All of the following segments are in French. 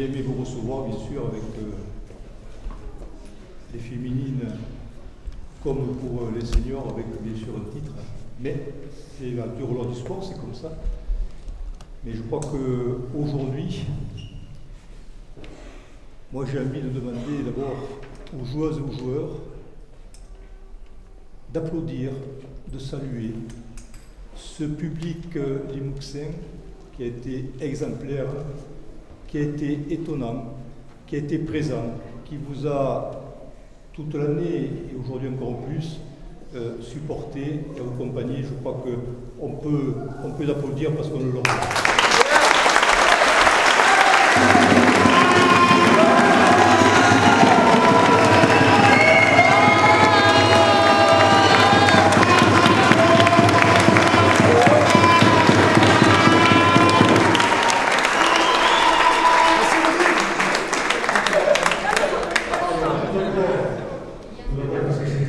aimé vous recevoir, bien sûr, avec les féminines comme pour les seniors, avec bien sûr un titre. Mais c'est la dure loi du sport, c'est comme ça. Mais je crois qu'aujourd'hui, moi j'ai envie de demander d'abord aux joueuses et aux joueurs d'applaudir, de saluer ce public limouxin qui a été exemplaire, qui a été étonnant, qui a été présent, qui vous a toute l'année et aujourd'hui encore plus supporté et accompagné. Je crois qu'on peut l'applaudir parce qu'on le leur doit.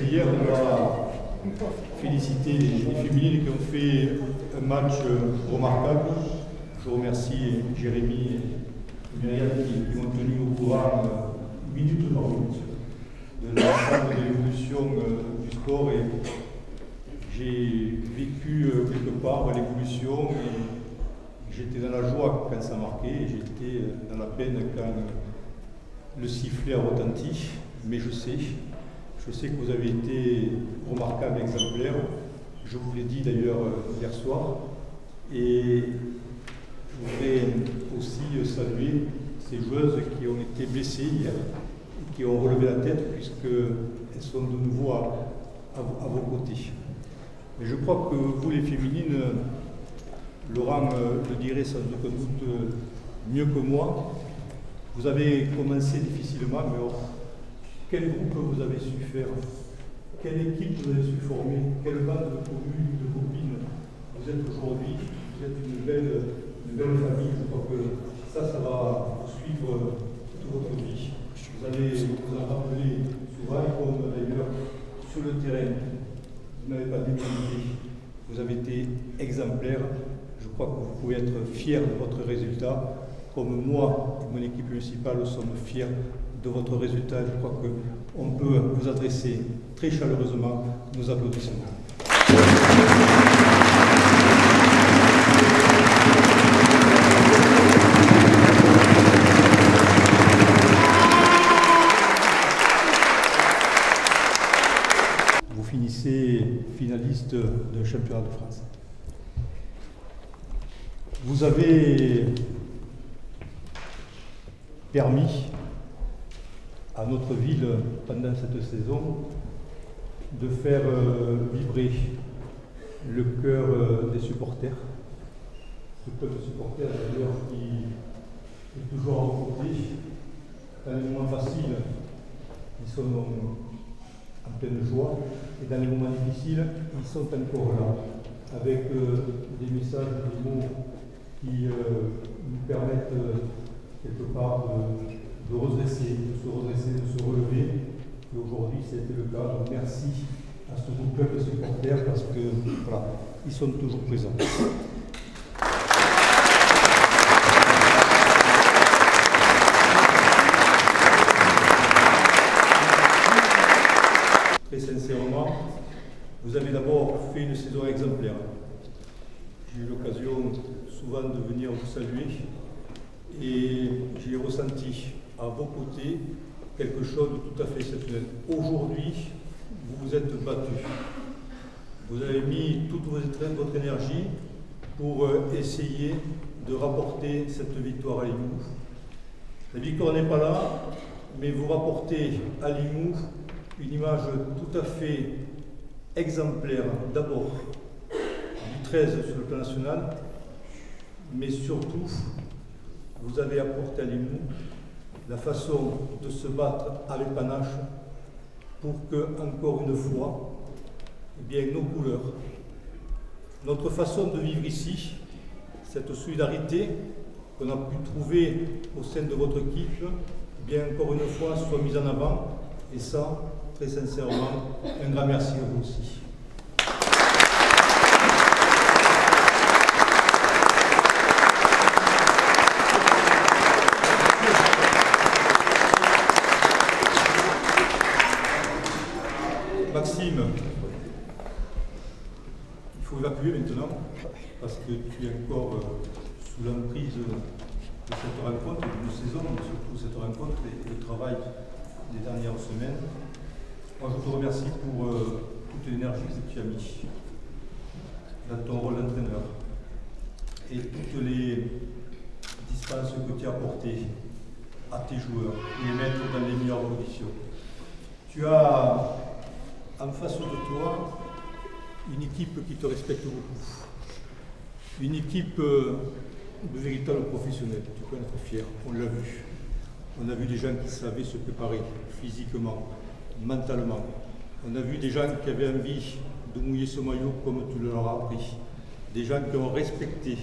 Hier, on va féliciter les féminines qui ont fait un match remarquable. Je remercie Jérémy et Myriam qui m'ont tenu au courant minute par minute de l'ensemble de l'évolution du sport. Et j'ai vécu quelque part l'évolution. J'étais dans la joie quand ça marquait, et j'étais dans la peine quand le sifflet a retenti. Mais je sais que vous avez été remarquable, exemplaire. Je vous l'ai dit d'ailleurs hier soir. Et je voudrais aussi saluer ces joueuses qui ont été blessées hier et qui ont relevé la tête puisqu'elles sont de nouveau à vos côtés. Mais je crois que vous, les féminines, Laurent le dirait sans aucun doute mieux que moi, vous avez commencé difficilement, mais quel groupe vous avez su faire? Quelle équipe vous avez su former? Quelle bande de communes, de copines vous êtes aujourd'hui? Vous êtes une belle famille. Je crois que ça va vous suivre toute votre vie. Vous en rappelé souvent, comme d'ailleurs sur le terrain. Vous n'avez pas démérité. Vous avez été exemplaire. Je crois que vous pouvez être fiers de votre résultat. Comme moi et mon équipe municipale sommes fiers de votre résultat. Je crois qu'on peut vous adresser très chaleureusement nos applaudissements. Vous finissez finaliste d'un championnat de France. Vous avez permis à notre ville, pendant cette saison, de faire vibrer le cœur des supporters. Ce club de supporters, d'ailleurs, qui est toujours à vos côtés. Dans les moments faciles, ils sont en pleine joie. Et dans les moments difficiles, ils sont encore là, avec des messages, des mots qui nous permettent quelque part de redresser, de se relever. Et aujourd'hui, c'était le cas. Donc merci à ce groupe de supporters parce que voilà, ils sont toujours présents. Très sincèrement, vous avez d'abord fait une saison exemplaire. J'ai eu l'occasion souvent de venir vous saluer et j'ai ressenti à vos côtés quelque chose de tout à fait exceptionnel. Aujourd'hui, vous vous êtes battus. Vous avez mis toute votre énergie pour essayer de rapporter cette victoire à Limoux. La victoire n'est pas là, mais vous rapportez à Limoux une image tout à fait exemplaire, d'abord du 13 sur le plan national, mais surtout, vous avez apporté à Limoux la façon de se battre avec panache pour que, encore une fois, eh bien, nos couleurs, notre façon de vivre ici, cette solidarité qu'on a pu trouver au sein de votre équipe, eh bien, encore une fois, soit mise en avant. Et ça, très sincèrement, un grand merci à vous aussi. sous l'emprise de cette rencontre, d'une saison, mais surtout cette rencontre et le travail des dernières semaines. Moi, je te remercie pour toute l'énergie que tu as mis dans ton rôle d'entraîneur et toutes les distances que tu as apportées à tes joueurs, les mettre dans les meilleures conditions. Tu as en face de toi une équipe qui te respecte beaucoup, une équipe de véritables professionnels. Tu peux en être fier, on l'a vu. On a vu des gens qui savaient se préparer physiquement, mentalement. On a vu des gens qui avaient envie de mouiller ce maillot comme tu leur as appris. Des gens qui ont respecté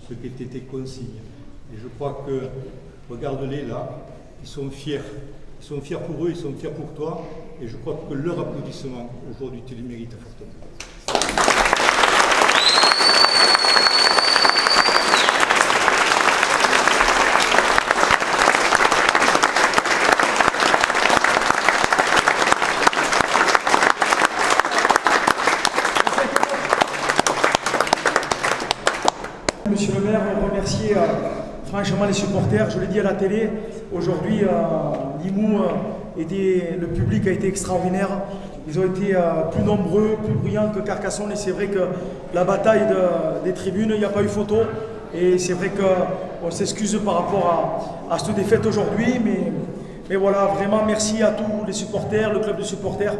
ce qui était tes consignes. Et je crois que, regarde-les là, ils sont fiers. Ils sont fiers pour eux, ils sont fiers pour toi. Et je crois que leur applaudissement, aujourd'hui, tu les mérites fortement. Monsieur le maire, remercier franchement les supporters. Je l'ai dit à la télé, aujourd'hui Limoux, le public a été extraordinaire. Ils ont été plus nombreux, plus bruyants que Carcassonne, et c'est vrai que la bataille des tribunes, il n'y a pas eu photo. Et c'est vrai qu'on s'excuse par rapport à cette défaite aujourd'hui, mais voilà, vraiment merci à tous les supporters, le club de supporters,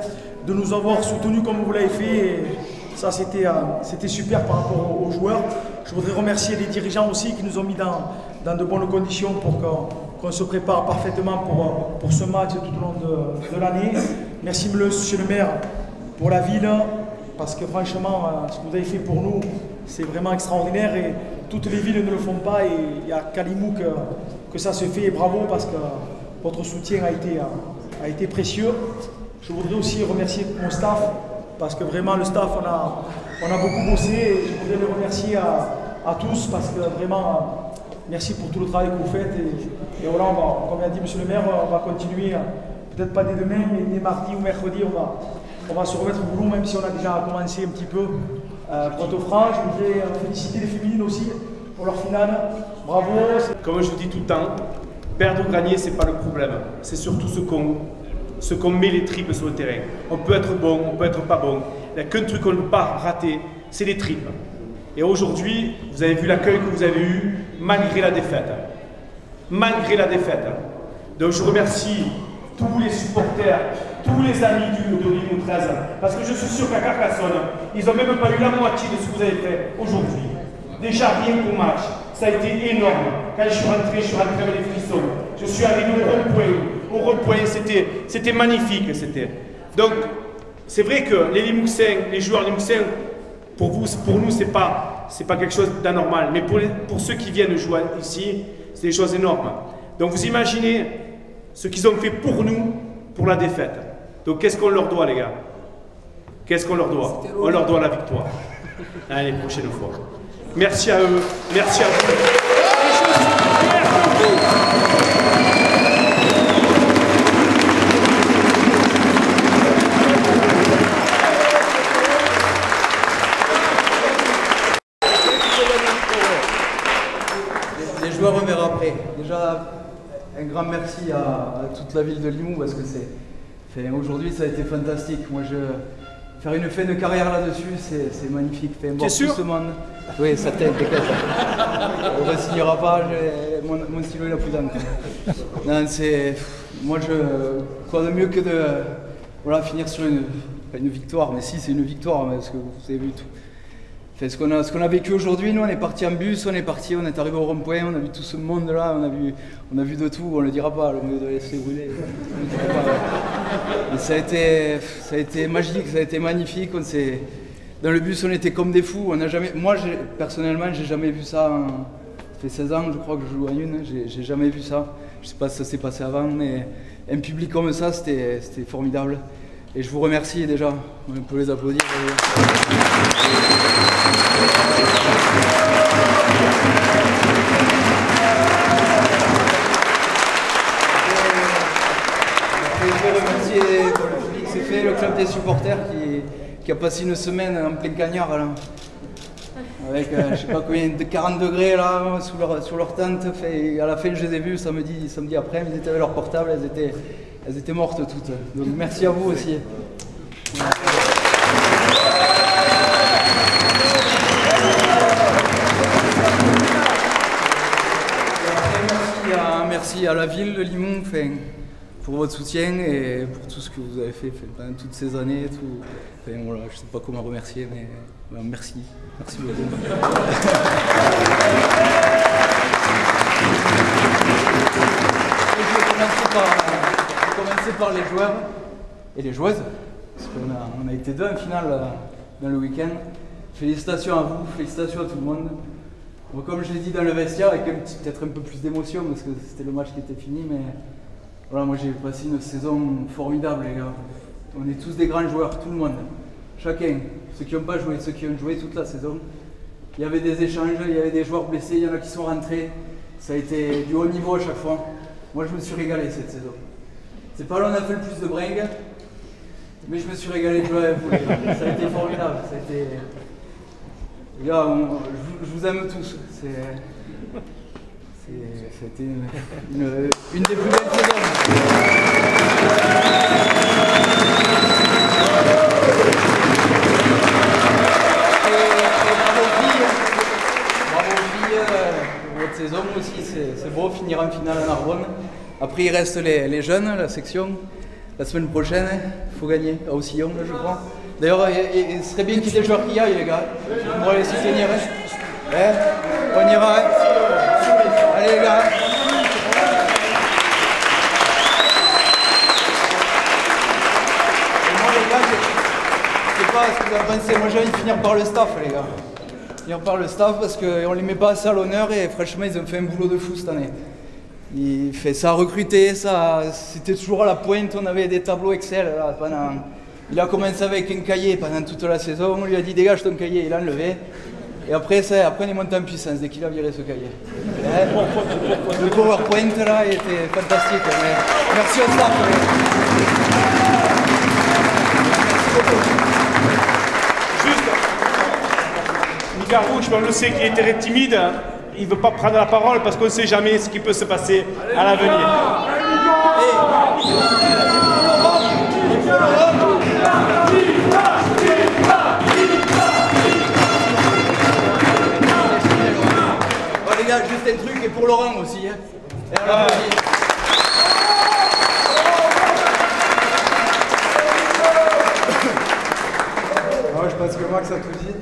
de nous avoir soutenus comme vous l'avez fait. Et ça, c'était super par rapport aux joueurs. Je voudrais remercier les dirigeants aussi qui nous ont mis dans de bonnes conditions pour qu'on se prépare parfaitement pour ce match tout au long de l'année. Merci monsieur le maire pour la ville, parce que franchement, ce que vous avez fait pour nous, c'est vraiment extraordinaire et toutes les villes ne le font pas, et il n'y a qu'à Limoux que ça se fait, et bravo parce que votre soutien a été précieux. Je voudrais aussi remercier mon staff, parce que vraiment le staff, on a beaucoup bossé, et je voudrais les remercier à tous, parce que vraiment, merci pour tout le travail que vous faites. Et voilà, comme a dit monsieur le maire, on va continuer, peut-être pas dès demain, mais dès mardi ou mercredi, on va se remettre au boulot, même si on a déjà commencé un petit peu. Pour être franc, je voudrais féliciter les féminines aussi pour leur finale. Bravo. Comme je vous dis tout le temps, perdre ou gagner, ce n'est pas le problème. C'est surtout ce qu'on met les tripes sur le terrain. On peut être bon, on peut être pas bon. Il n'y a qu'un truc qu'on ne peut pas rater, c'est les tripes. Et aujourd'hui, vous avez vu l'accueil que vous avez eu, malgré la défaite. Malgré la défaite. Donc je remercie tous les supporters, tous les amis de Limoux 13, parce que je suis sûr qu'à Carcassonne, ils n'ont même pas eu la moitié de ce que vous avez fait aujourd'hui. Déjà rien qu'au match, ça a été énorme. Quand je suis rentré avec les frissons. Je suis arrivé au rond-point, c'était magnifique. Donc, c'est vrai que les Limouxins, les joueurs Limouxins, pour nous, c'est pas quelque chose d'anormal. Mais pour ceux qui viennent jouer ici, c'est des choses énormes. Donc, vous imaginez ce qu'ils ont fait pour nous, pour la défaite. Donc, qu'est-ce qu'on leur doit, les gars? Qu'est-ce qu'on leur doit? On leur doit la victoire. Allez, prochaine fois. Merci à eux, merci à vous. Les joueurs, on verra après. Déjà, un grand merci à toute la ville de Limoux, parce que aujourd'hui, ça a été fantastique. Moi, faire une fin de carrière là-dessus, c'est magnifique. T'es sûr? Oui, ça t'aide, t'inquiète. On ne signera pas, mon stylo est la plus d'encre. Non, moi, quoi de mieux que de finir sur pas une victoire, mais si, c'est une victoire, parce que vous avez vu tout. Enfin, ce qu'on a vécu aujourd'hui, nous, on est parti en bus, on est arrivé au rond-point, on a vu tout ce monde-là, on a vu de tout, on ne le dira pas, le mieux de laisser brûler. Mais ça a été magique, ça a été magnifique. Dans le bus, on était comme des fous. Moi, personnellement, j'ai jamais vu ça. Ça fait 16 ans, je crois que je joue à une. J'ai jamais vu ça. Je ne sais pas si ça s'est passé avant, mais un public comme ça, c'était formidable. Et je vous remercie déjà. On peut les applaudir. Je voudrais remercier le public, c'est fait, le club des supporters qui a passé une semaine en plein cagnard. Là. avec je sais pas combien de 40 degrés là sous leur tente. À la fin je les ai vus samedi après, ils étaient avec leur portable, elles étaient mortes toutes. Donc merci à vous aussi. Merci à la ville de Limoux pour votre soutien et pour tout ce que vous avez fait pendant toutes ces années. Voilà, je ne sais pas comment remercier, mais merci. Merci beaucoup. Je vais commencer par les joueurs et les joueuses, parce qu'on a été deux en finale dans le week-end. Félicitations à vous, félicitations à tout le monde. Bon, comme je l'ai dit dans le vestiaire, avec peut-être un peu plus d'émotion parce que c'était le match qui était fini, mais voilà, moi j'ai passé une saison formidable les gars. On est tous des grands joueurs, tout le monde. Chacun, ceux qui n'ont pas joué, ceux qui ont joué toute la saison. Il y avait des échanges, il y avait des joueurs blessés, il y en a qui sont rentrés. Ça a été du haut niveau à chaque fois. Moi je me suis régalé cette saison. C'est pas là où on a fait le plus de bringues, mais je me suis régalé de jouer avec vous les gars. Ça a été formidable. Ça a été... Les gars, je vous aime tous. Ça a été une des plus belles saisons. Bravo filles, pour votre saison aussi. C'est beau finir en finale à Narbonne. Après, il reste les jeunes, la section. La semaine prochaine, il faut gagner à Aucillon, je crois. D'ailleurs, il serait bien qu'il y ait des joueurs qui y aillent, les gars. On va les soutenir. On ira. Allez, les gars. Et moi, les gars, je sais pas ce que vous en pensez. Moi, j'ai envie de finir par le staff, les gars. Finir par le staff parce qu'on les met pas assez à l'honneur et franchement, ils ont fait un boulot de fou cette année. Ça a recruté, c'était toujours à la pointe. On avait des tableaux Excel là, pendant. Il a commencé avec un cahier pendant toute la saison, on lui a dit dégage ton cahier, il l'a enlevé. Et après on est monté en puissance dès qu'il a viré ce cahier. Le PowerPoint là, il était fantastique. Merci au staff. Juste, Mika Rouge, on le sait qu'il est très timide, il ne veut pas prendre la parole parce qu'on ne sait jamais ce qui peut se passer à l'avenir. Les gars, juste un truc et pour Laurent aussi. Hein. Et on l'applaudit. Je pense que Max a tout dit.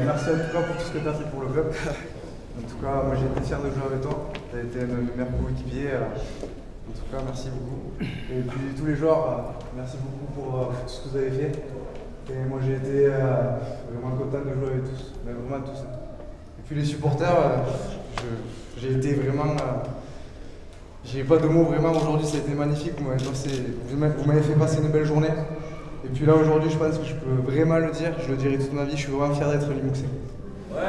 Merci en tout cas pour tout ce que tu as fait pour le club. En tout cas, moi j'ai été fier de jouer avec toi. Tu as été un de mes meilleurs coéquipiers. En tout cas, merci beaucoup. Et puis tous les joueurs, merci beaucoup pour tout ce que vous avez fait. Et moi j'ai été vraiment content de jouer avec tous. Mais vraiment tous. Et puis les supporters, j'ai été vraiment... j'ai pas de mots vraiment aujourd'hui, ça a été magnifique. Vous m'avez fait passer une belle journée. Et puis là aujourd'hui, je pense que je peux vraiment le dire, je le dirai toute ma vie, je suis vraiment fier d'être Limouxais. Ouais.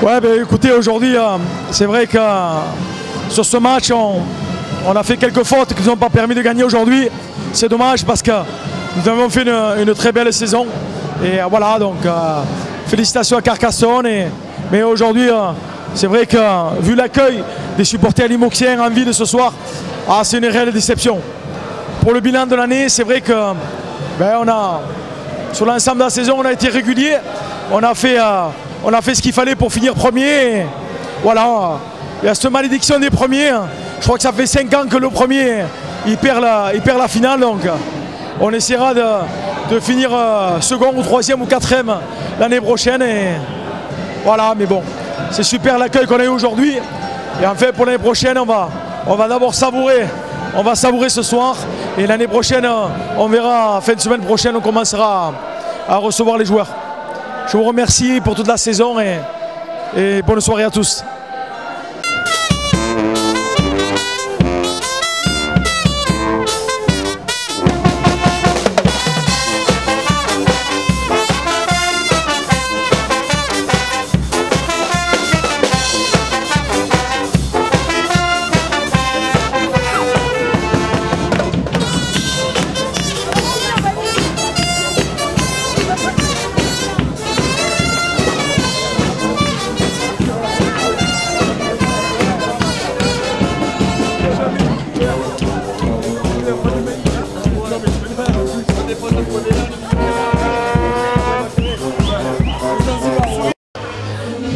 Ouais, ben, écoutez, aujourd'hui, c'est vrai que sur ce match, on a fait quelques fautes qui ne nous ont pas permis de gagner aujourd'hui. C'est dommage parce que nous avons fait une très belle saison. Et voilà, donc félicitations à Carcassonne. Mais aujourd'hui, c'est vrai que vu l'accueil des supporters limouxiens en ville ce soir, c'est une réelle déception. Pour le bilan de l'année, c'est vrai que sur l'ensemble de la saison, on a été régulier. On a fait ce qu'il fallait pour finir premier. Et voilà, il y a cette malédiction des premiers. Je crois que ça fait 5 ans que le premier il perd la finale. Donc on essaiera de finir second ou troisième ou quatrième l'année prochaine. Et voilà, mais bon, c'est super l'accueil qu'on a eu aujourd'hui. Et en fait, pour l'année prochaine, on va d'abord savourer ce soir. Et l'année prochaine, on verra, fin de semaine prochaine, on commencera à recevoir les joueurs. Je vous remercie pour toute la saison et bonne soirée à tous.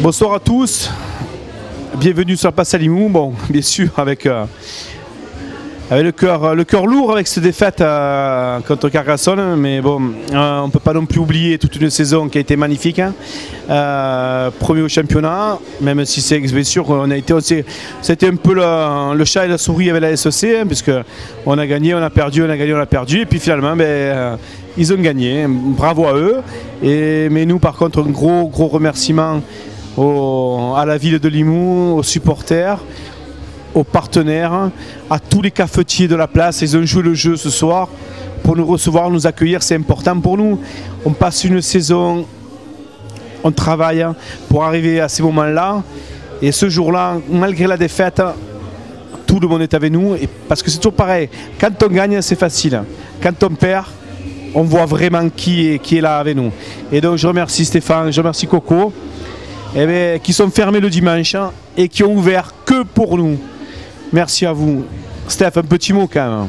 Bonsoir à tous, bienvenue sur la place à Limoux. Bon, bien sûr avec le cœur lourd avec cette défaite contre Carcassonne, mais bon, on ne peut pas non plus oublier toute une saison qui a été magnifique. Hein. Premier au championnat, même si c'est bien sûr c'était un peu le chat et la souris avec la SEC, hein, puisque on a gagné, on a perdu, on a gagné, on a perdu, et puis finalement ils ont gagné. Bravo à eux. Mais nous par contre un gros remerciement à la ville de Limoux, aux supporters, aux partenaires, à tous les cafetiers de la place. Ils ont joué le jeu ce soir pour nous recevoir, nous accueillir, c'est important pour nous. On passe une saison, on travaille pour arriver à ces moments-là. Et ce jour-là, malgré la défaite, tout le monde est avec nous. Parce que c'est toujours pareil, quand on gagne, c'est facile. Quand on perd, on voit vraiment qui est là avec nous. Et donc je remercie Stéphane, je remercie Coco, qui sont fermés le dimanche et qui ont ouvert que pour nous. Merci à vous. Steph, un petit mot quand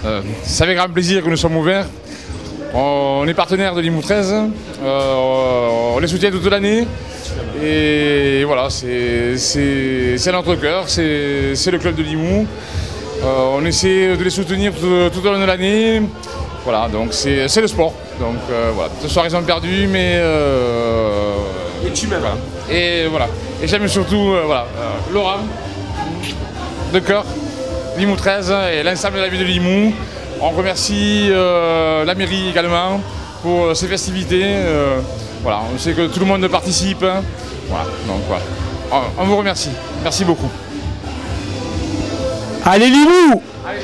même. C'est avec grand plaisir que nous sommes ouverts. On est partenaire de Limoux 13, on les soutient toute l'année. Et voilà, c'est notre cœur, c'est le club de Limoux. On essaie de les soutenir tout au long de l'année. Voilà, donc c'est le sport. Donc voilà, ce soir ils ont perdu, mais et tu m'aimes. Voilà. Et voilà. Et j'aime surtout Laurent, de cœur, Limoux 13 et l'ensemble de la ville de Limoux. On remercie la mairie également pour ces festivités. Voilà, on sait que tout le monde participe. Voilà, donc voilà. On vous remercie. Merci beaucoup. Allez Limoux! Allez.